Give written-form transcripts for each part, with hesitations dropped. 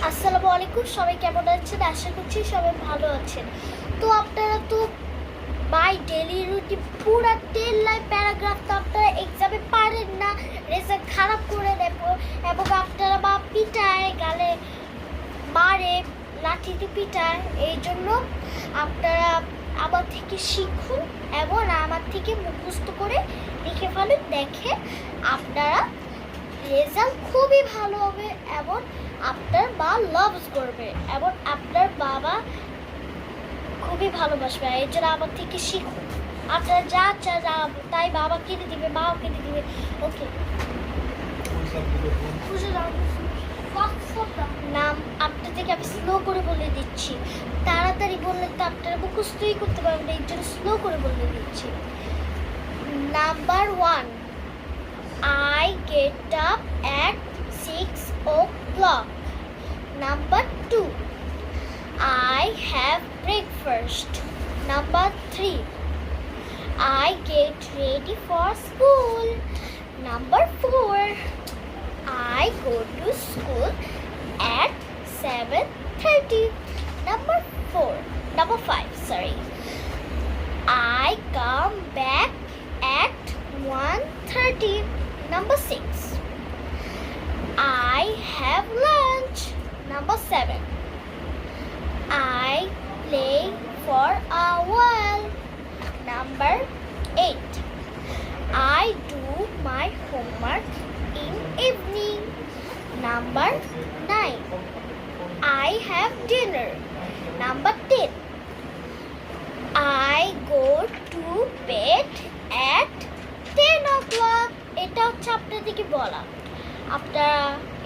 আসসালামু আলাইকুম, সবাই কেমন আছেন? আশা করছি সবাই ভালো আছেন। তো আপনারা তো বাই ডেলি রুটিন পুরো 10 লাইন প্যারাগ্রাফ তো আপনারা এক্সামে পারেন না, রেজাল্ট খারাপ করে দেব এবং আপনারা বা পিটায় গালে মারে, লাঠিতে পিটায়। এই জন্য আপনারা আমার থেকে শিখুন এবং আমার থেকে মুখস্থ করে লিখে ফেলুন। দেখে আপনারা রেজাল্ট খুবই ভালো হবে এবং আপনার মা লাভস করবে এবং আপনার বাবা খুবই ভালোবাসবে। এই জন্য আমার থেকে শিখুন। আপনারা যা তাই বাবা কিনে দিবে, মাও কিনে দিবে। ওকে, নাম আপনার থেকে আমি স্লো করে বলে দিচ্ছি। তাড়াতাড়ি বললে তো আপনারা মুখস্থই করতে পারবেন, এই জন্য স্লো করে বলে দিচ্ছি। Number 1, I get up at 6 o'clock. Number 2, I have breakfast. Number 3, I get ready for school. Number 4, I go to school at 7:30. Number 5, I come back at 1:30. Number 6, I have lunch. Number 7, I play for a while. Number 8, I do my homework in evening. Number 9, I have dinner. Number 10, I go to bed at 10 o'clock. এটা হচ্ছে আপনাদেরকে বলা, আপনারা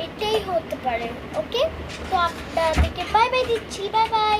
এটাই হতে পারে। ওকে, তো আপনাদেরকে বাই বাই দিচ্ছি। Bye bye.